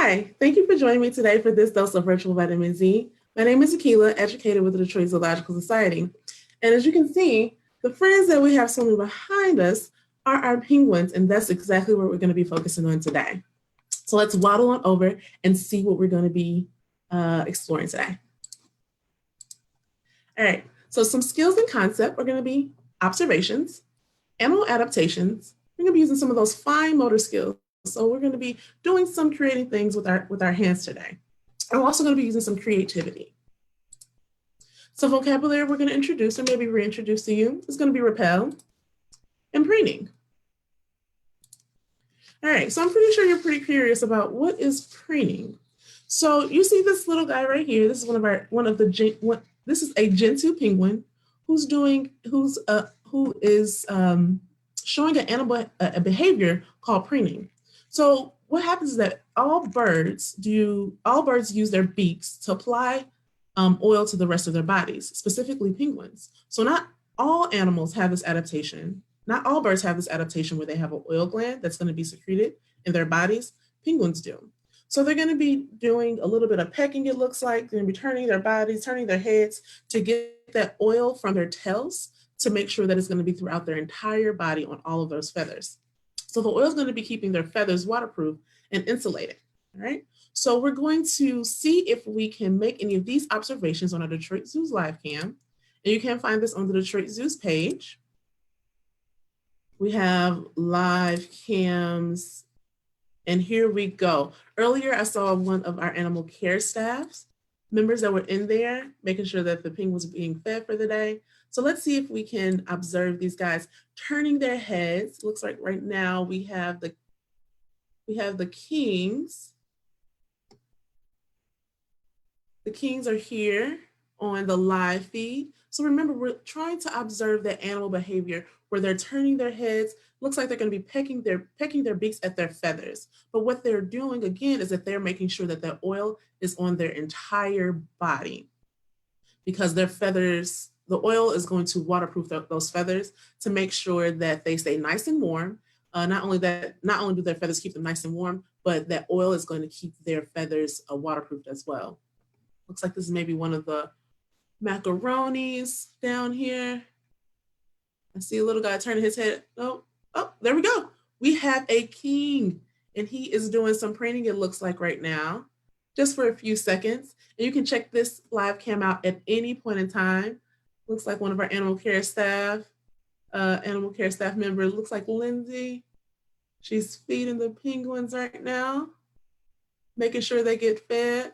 Hi, thank you for joining me today for this dose of virtual vitamin Z. My name is Akilah, educator with the Detroit Zoological Society. And as you can see, the friends that we have swimming behind us are our penguins, and that's exactly what we're going to be focusing on today. So let's waddle on over and see what we're going to be exploring today. All right, so some skills and concept are going to be observations, animal adaptations. We're going to be using some of those fine motor skills. So we're going to be doing some creating things with our hands today. And we're also going to be using some creativity. So vocabulary we're going to introduce or maybe reintroduce to you is going to be repel and preening. All right, so I'm pretty sure you're pretty curious about what is preening. So you see this little guy right here. This is this is a Gentoo penguin who is showing an animal a behavior called preening. So what happens is that all birds use their beaks to apply oil to the rest of their bodies, specifically penguins. So not all animals have this adaptation. Not all birds have this adaptation where they have an oil gland that's going to be secreted in their bodies. Penguins do. So they're going to be doing a little bit of pecking, it looks like. They're going to be turning their bodies, turning their heads to get that oil from their tails to make sure that it's going to be throughout their entire body on all of those feathers. So the oil is going to be keeping their feathers waterproof and insulated, all right? So we're going to see if we can make any of these observations on our Detroit Zoo's live cam. And you can find this on the Detroit Zoo's page. We have live cams, and here we go. Earlier, I saw one of our animal care staffs, members that were in there, making sure that the penguins were being fed for the day. So let's see if we can observe these guys turning their heads. Looks like right now we have the kings. The kings are here on the live feed. So remember, we're trying to observe that animal behavior where they're turning their heads. Looks like they're going to be pecking their beaks at their feathers. But what they're doing again is that they're making sure that the oil is on their entire body, because their feathers, the oil is going to waterproof those feathers to make sure that they stay nice and warm. Not only do their feathers keep them nice and warm, but that oil is going to keep their feathers waterproofed as well. Looks like this is maybe one of the macaronis down here. I see a little guy turning his head. Oh, there we go. We have a king, and he is doing some preening, it looks like right now, just for a few seconds. And you can check this live cam out at any point in time. Looks like one of our animal care staff member, looks like Lindsay. She's feeding the penguins right now, making sure they get fed,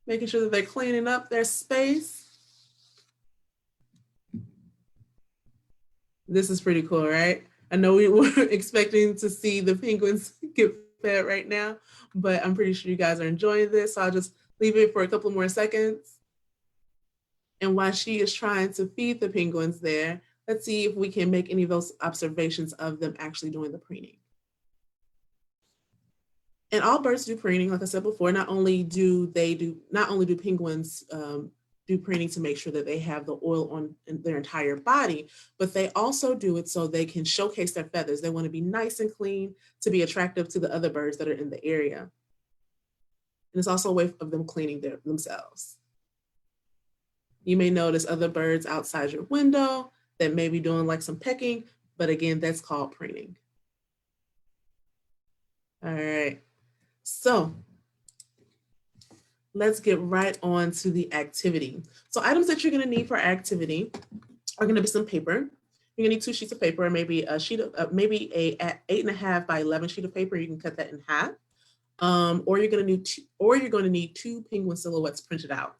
making sure that they're cleaning up their space. This is pretty cool, right? I know we were expecting to see the penguins get fed right now, but I'm pretty sure you guys are enjoying this. So I'll just leave it for a couple more seconds. And while she is trying to feed the penguins there, let's see if we can make any of those observations of them actually doing the preening. And all birds do preening, like I said before. Not only do penguins do preening to make sure that they have the oil on their entire body, but they also do it so they can showcase their feathers. They want to be nice and clean to be attractive to the other birds that are in the area. And it's also a way of them cleaning themselves. You may notice other birds outside your window that may be doing like some pecking, but again, that's called preening. All right, so let's get right on to the activity. So items that you're gonna need for activity are gonna be some paper. You're gonna need 2 sheets of paper, or maybe a sheet of, maybe a 8.5 by 11 sheet of paper. You can cut that in half. Or you're gonna need 2 penguin silhouettes printed out.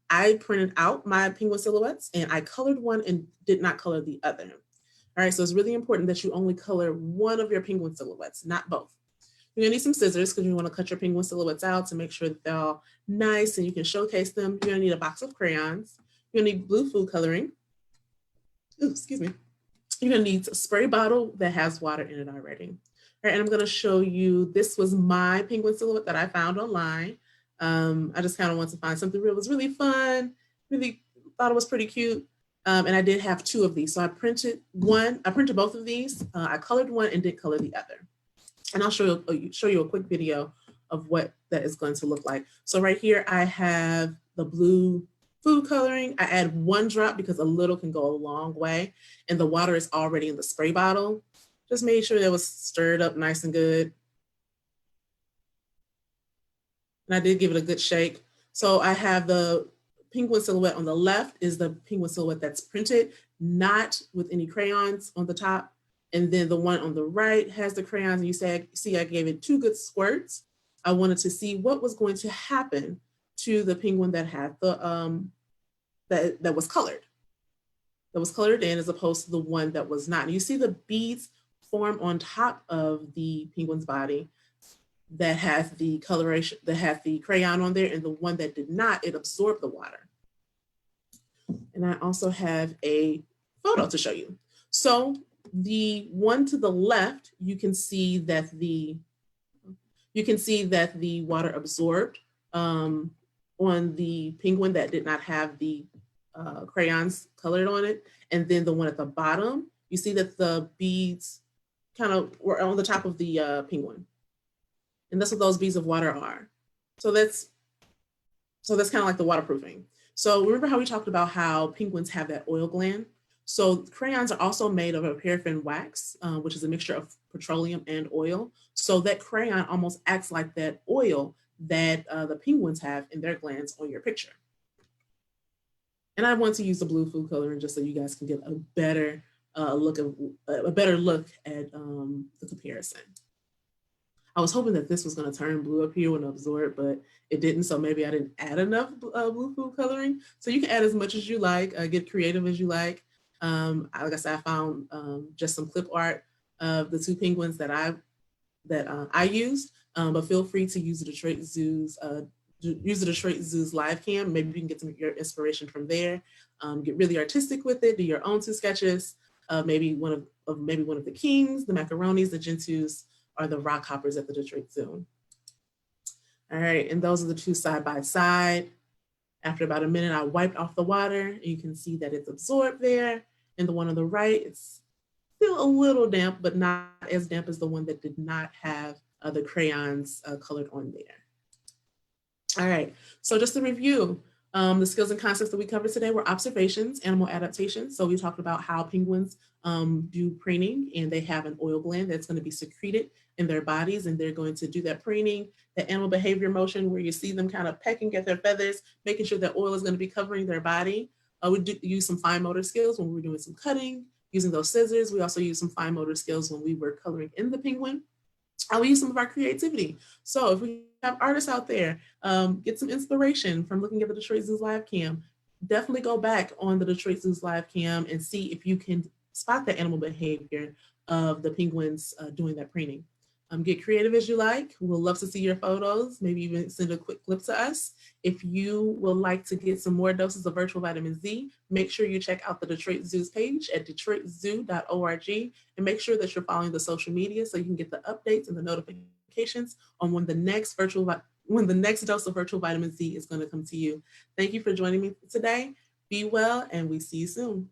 I printed out my penguin silhouettes and I colored one and did not color the other. All right, so it's really important that you only color one of your penguin silhouettes, not both. You're gonna need some scissors because you wanna cut your penguin silhouettes out to make sure that they're all nice and you can showcase them. You're gonna need a box of crayons. You're gonna need blue food coloring. Ooh, excuse me. You're gonna need a spray bottle that has water in it already. All right, and I'm gonna show you, this was my penguin silhouette that I found online. I just kind of wanted to find something that was really fun, really thought it was pretty cute. And I did have 2 of these. So I printed both of these. I colored one and did color the other. And I'll show you a quick video of what that is going to look like. So right here, I have the blue food coloring. I add 1 drop because a little can go a long way. And the water is already in the spray bottle. Just made sure that was stirred up nice and good. And I did give it a good shake. So I have the penguin silhouette on the left is the penguin silhouette that's printed, not with any crayons on the top. And then the one on the right has the crayons. And you see I gave it 2 good squirts. I wanted to see what was going to happen to the penguin that had the that was colored. That was colored in as opposed to the one that was not. And you see the beads form on top of the penguin's body that has the coloration, that has the crayon on there, and the one that did not, it absorbed the water. And I also have a photo to show you. So the one to the left, you can see that the water absorbed on the penguin that did not have the crayons colored on it. And then the one at the bottom, you see that the beads kind of were on the top of the penguin. And that's what those beads of water are. So that's kind of like the waterproofing. So remember how we talked about how penguins have that oil gland? So crayons are also made of a paraffin wax, which is a mixture of petroleum and oil. So that crayon almost acts like that oil that the penguins have in their glands on your picture. And I want to use the blue food coloring just so you guys can get a better look at the comparison. I was hoping that this was going to turn blue up here when absorbed, but it didn't. So maybe I didn't add enough blue food coloring. So you can add as much as you like, get creative as you like. Like I said, I found just some clip art of the 2 penguins that I used, but feel free to use the Detroit Zoo's live cam. Maybe you can get some of your inspiration from there. Get really artistic with it. Do your own 2 sketches. Maybe one of the kings, the macaronis, the gentoos, or the rock hoppers at the Detroit Zoo. All right, and those are the 2 side by side. After about a minute, I wiped off the water. You can see that it's absorbed there. And the one on the right, it's still a little damp, but not as damp as the one that did not have the crayons colored on there. All right, so just to review, the skills and concepts that we covered today were observations, animal adaptation. So we talked about how penguins do preening, and they have an oil gland that's going to be secreted in their bodies, and they're going to do that preening, that animal behavior motion where you see them kind of pecking at their feathers, making sure that oil is going to be covering their body. We do use some fine motor skills when we were doing some cutting, using those scissors. We also use some fine motor skills when we were coloring in the penguin. We use some of our creativity. So if we have artists out there, get some inspiration from looking at the Detroit Zoo's live cam. Definitely go back on the Detroit Zoo's live cam and see if you can spot the animal behavior of the penguins doing that preening. Get creative as you like. We'll love to see your photos. Maybe even send a quick clip to us. If you would like to get some more doses of virtual vitamin Z, make sure you check out the Detroit Zoo's page at detroitzoo.org, and make sure that you're following the social media so you can get the updates and the notifications on when the next dose of virtual vitamin Z is going to come to you. Thank you for joining me today. Be well, and we see you soon.